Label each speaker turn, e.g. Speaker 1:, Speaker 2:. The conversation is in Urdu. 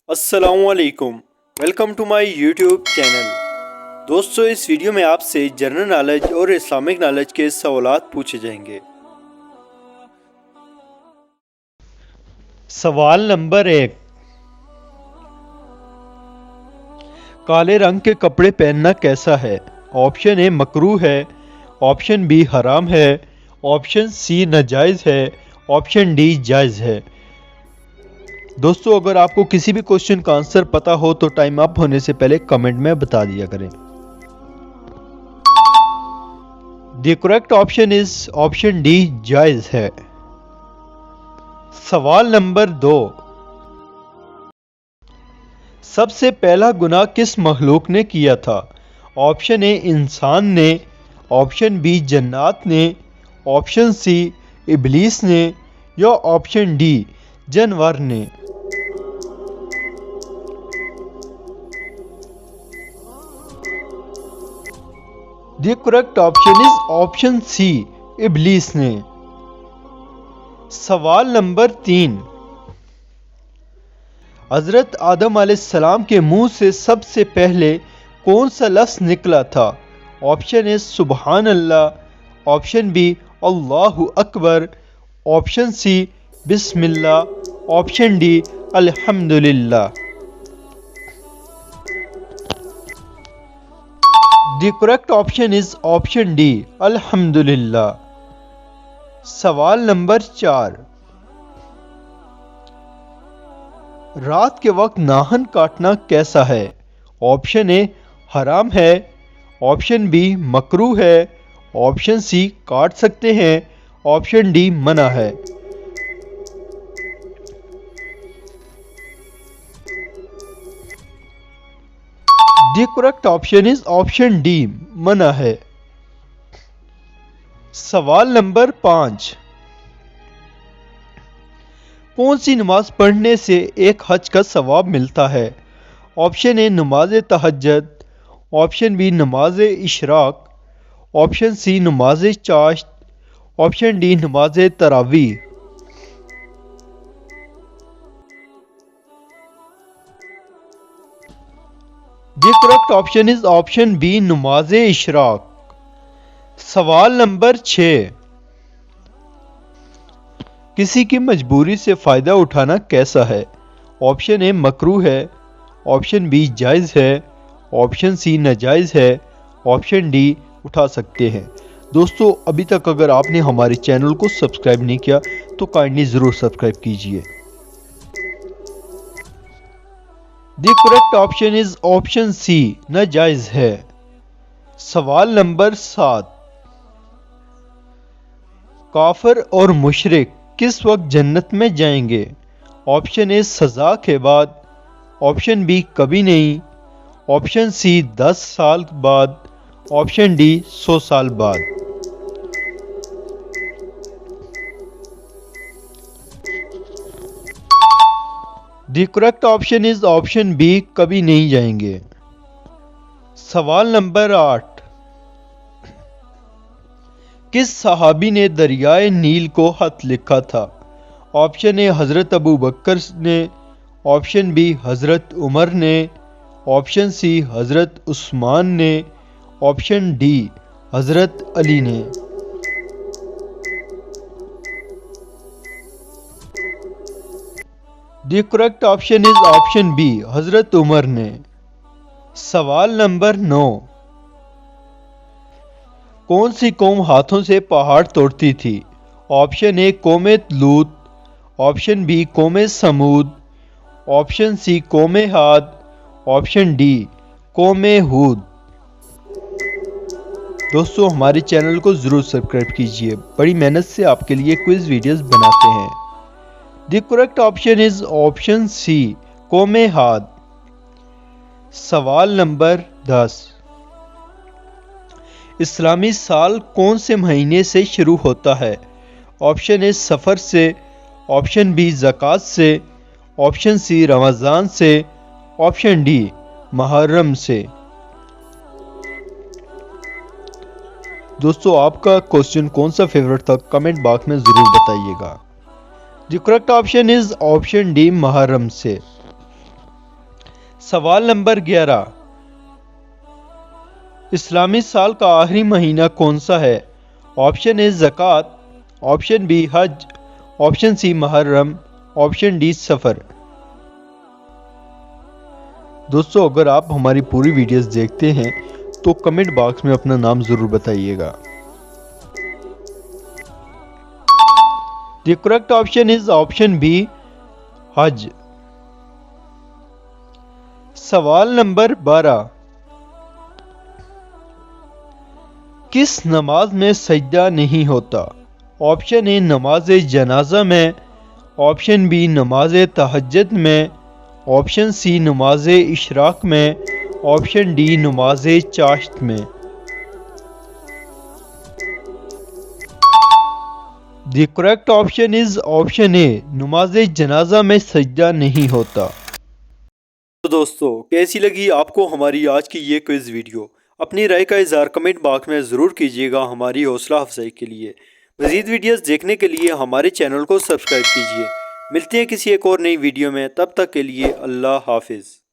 Speaker 1: السلام علیکم، welcome to my YouTube channel. دوستو، اس ویڈیو میں آپ سے جنرل نالج اور اسلامک نالج کے سوالات پوچھے جائیں گے۔ سوال نمبر 1، کالے رنگ کے کپڑے پہننا کیسا ہے؟ آپشن اے مکروہ ہے، آپشن بی حرام ہے، آپشن سی ناجائز ہے، آپشن ڈی جائز ہے۔ دوستو، اگر آپ کو کسی بھی کوشچن کا آنسر پتا ہو تو ٹائم اپ ہونے سے پہلے کمنٹ میں بتا دیا کریں۔ دی correct option is option D, جائز ہے۔ سوال نمبر 2، سب سے پہلا گناہ کس مخلوق نے کیا تھا؟ آپشن اے انسان نے، آپشن بی جنات نے، آپشن سی ابلیس نے، یا آپشن ڈی جانور نے۔ The correct option is option C ابلیس نے۔ سوال نمبر 3، حضرت آدم علیہ السلام کے منہ سے سب سے پہلے کون سا لفظ نکلا تھا؟ آپشن اے سبحان اللہ، آپشن بی اللہ اکبر، آپشن سی بسم اللہ، آپشن ڈی الحمدللہ۔ دی correct option is option D الحمدللہ۔ سوال نمبر 4، رات کے وقت ناخن کاٹنا کیسا ہے؟ آپشن اے حرام ہے، آپشن بی مکروہ ہے، آپشن سی کاٹ سکتے ہیں، آپشن ڈی منع ہے۔ دی correct option is option D منع ہے۔ سوال نمبر 5، کون سی نماز پڑھنے سے ایک حج کا ثواب ملتا ہے؟ آپشن اے نماز تہجد، آپشن بی نماز اشراق، آپشن سی نماز چاشت، آپشن ڈی نماز تراویح۔ دی correct option is option be نماز اشراق۔ سوال نمبر 6، کسی کی مجبوری سے فائدہ اٹھانا کیسا ہے؟ آپشن اے مکروہ ہے، آپشن بی جائز ہے، آپشن سی ناجائز ہے، آپشن ڈی اٹھا سکتے ہیں۔ دوستو، ابھی تک اگر آپ نے ہمارے چینل کو سبسکرائب نہیں کیا تو کائنڈلی ضرور سبسکرائب کیجئے۔ The correct option is option C ناجائز ہے۔ سوال نمبر 7، کافر اور مشرک کس وقت جنت میں جائیں گے؟ آپشن اے سزا کے بعد، آپشن بی کبھی نہیں، آپشن سی 10 سال بعد، آپشن ڈی 100 سال بعد۔ دی correct option is option be کبھی نہیں جائیں گے۔ سوال نمبر 8، کس صحابی نے دریائے نیل کو خط لکھا تھا؟ آپشن اے حضرت ابو بکر نے، آپشن بی حضرت عمر نے، آپشن سی حضرت عثمان نے، آپشن ڈی حضرت علی نے۔ The correct option is option be حضرت عمر نے۔ سوال نمبر 9، کون سی قوم ہاتھوں سے پہاڑ توڑتی تھی؟ آپشن اے قوم لوط، آپشن بی قوم سمود، آپشن سی قوم عاد، آپشن ڈی قوم ہود۔ دوستو، ہمارے چینل کو ضرور سبسکرائب کیجئے، بڑی محنت سے آپ کے لیے کوئز ویڈیوز بناتے ہیں۔ The correct option is option C قوم عاد۔ سوال نمبر 10، اسلامی سال کون سے مہینے سے شروع ہوتا ہے؟ آپشن اے سفر سے، آپشن بی زکوٰۃ سے، آپشن سی رمضان سے، آپشن ڈی محرم سے۔ دوستو، آپ کا کوسچن کون سا فیورٹ تھا کمنٹ باکس میں ضرور بتائیے گا۔ The correct option is option D محرم سے۔ سوال نمبر 11، اسلامی سال کا آخری مہینہ کون سا ہے؟ آپشن اے زکوٰۃ، آپشن بی حج، آپشن سی محرم، آپشن ڈی سفر۔ دوستو اگر آپ ہماری پوری ویڈیوز دیکھتے ہیں تو کمنٹ باکس میں اپنا نام ضرور بتائیے گا۔ The correct option is option B حج۔ سوال نمبر 12، کس نماز میں سجدہ نہیں ہوتا؟ آپشن اے نماز جنازہ میں، آپشن بی نماز تہجد میں، آپشن سی نماز اشراق میں، آپشن ڈی نماز چاشت میں۔ The correct option is option A نماز جنازہ میں سجدہ نہیں ہوتا۔ تو دوستو کیسی لگی آپ کو ہماری آج کی یہ کوئز ویڈیو؟ اپنی رائے کا اظہار کمنٹ باکس میں ضرور کیجیے گا ہماری حوصلہ افزائی کے لیے۔ مزید ویڈیوز دیکھنے کے لیے ہمارے چینل کو سبسکرائب کیجیے۔ ملتے ہیں کسی ایک اور نئی ویڈیو میں، تب تک کے لیے اللہ حافظ۔